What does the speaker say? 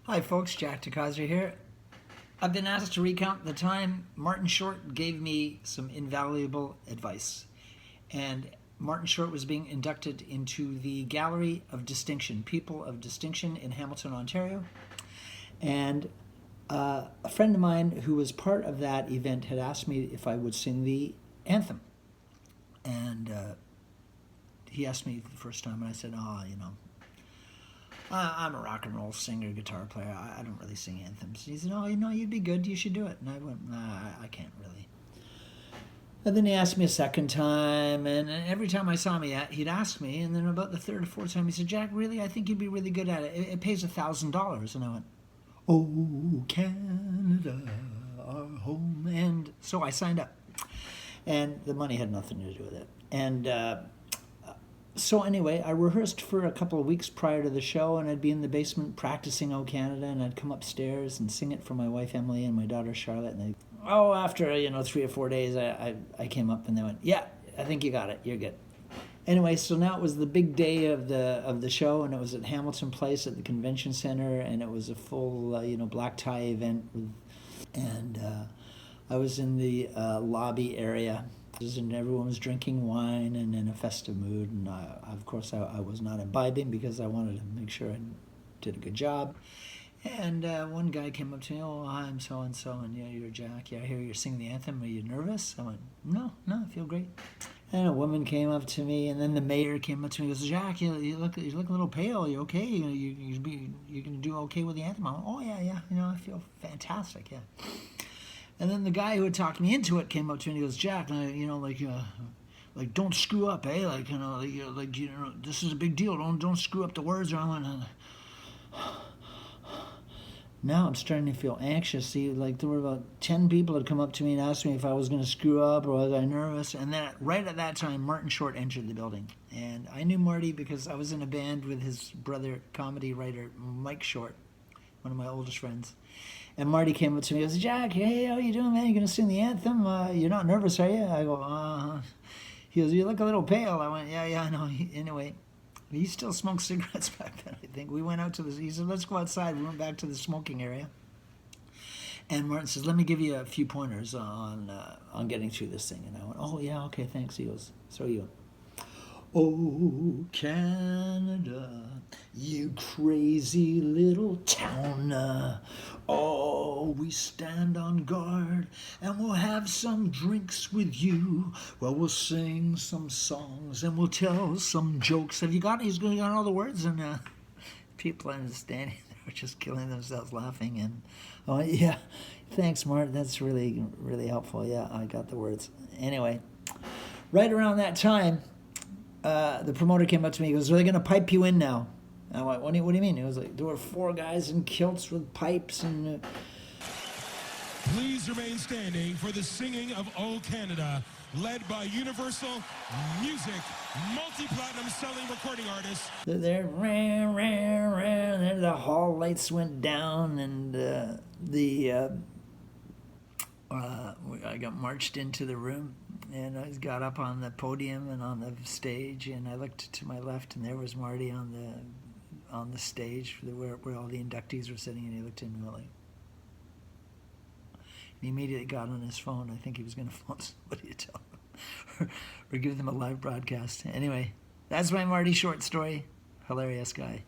Hi folks, Jack Keyzer here. I've been asked to recount the time Martin Short gave me some invaluable advice. And Martin Short was being inducted into the Gallery of Distinction, People of Distinction in Hamilton, Ontario. And a friend of mine who was part of that event had asked me if I would sing the anthem. And he asked me the first time, and I said, I'm a rock and roll singer, guitar player. I don't really sing anthems. He said, you'd be good. You should do it. And I went, I can't really. And then he asked me a second time, and every time I saw him, he'd ask me. And then about the third or fourth time, he said, Jack, really, I think you'd be really good at it. It pays $1,000. And I went, oh, Canada, our home. And so I signed up. And the money had nothing to do with it. And so anyway, I rehearsed for a couple of weeks prior to the show, and I'd be in the basement practicing "Oh Canada," and I'd come upstairs and sing it for my wife Emily and my daughter Charlotte. And after 3 or 4 days, I came up and they went, "Yeah, I think you got it. You're good." Anyway, so now it was the big day of the show, and it was at Hamilton Place at the Convention Center, and it was a full black tie event, and I was in the lobby area. And everyone was drinking wine and in a festive mood, and of course I was not imbibing because I wanted to make sure I did a good job. And one guy came up to me, "Oh, hi, I'm so-and-so, and yeah, you're Jack. Yeah, I hear you're singing the anthem. Are you nervous?" I went, No, I feel great." And a woman came up to me, and then the mayor came up to me and goes, "Jack, you look a little pale. You okay? You can do okay with the anthem?" I went, "Oh, yeah, I feel fantastic, yeah." And then the guy who had talked me into it came up to me and he goes, "Jack, like don't screw up, eh? This is a big deal. Don't screw up the words." Or I went, now I'm starting to feel anxious. See, there were about 10 people had come up to me and asked me if I was going to screw up or was I nervous. And then right at that time, Martin Short entered the building. And I knew Marty because I was in a band with his brother, comedy writer Mike Short, one of my oldest friends. And Marty came up to me and goes, "Jack, hey, how you doing, man? You going to sing the anthem? You're not nervous, are you?" I go, He goes, "You look a little pale." I went, yeah, I know. Anyway, he still smoked cigarettes back then, I think. We went out to he said, "Let's go outside." We went back to the smoking area. And Martin says, "Let me give you a few pointers on getting through this thing." And I went, "Oh, yeah, okay, thanks." He goes, "So you." "Oh, Canada, you crazy little town. Oh, we stand on guard and we'll have some drinks with you. Well, we'll sing some songs and we'll tell some jokes." Have you got? He's going on all the words, and people understanding they were just killing themselves laughing. And oh yeah, thanks, Mart. That's really, really helpful. Yeah, I got the words. Anyway, right around that time, the promoter came up to me. He goes, "Are they going to pipe you in now?" And I went, what do you mean?" He was like, "There were 4 guys in kilts with pipes and..." Please remain standing for the singing of "Oh Canada," led by Universal Music, multi-platinum selling recording artist. There, and the hall lights went down, and I got marched into the room, and I got up on the podium and on the stage, and I looked to my left, and there was Marty on the stage where all the inductees were sitting, and he looked at me like... He immediately got on his phone. I think he was going to phone somebody to tell them or give them a live broadcast. Anyway, that's my Marty Short story. Hilarious guy.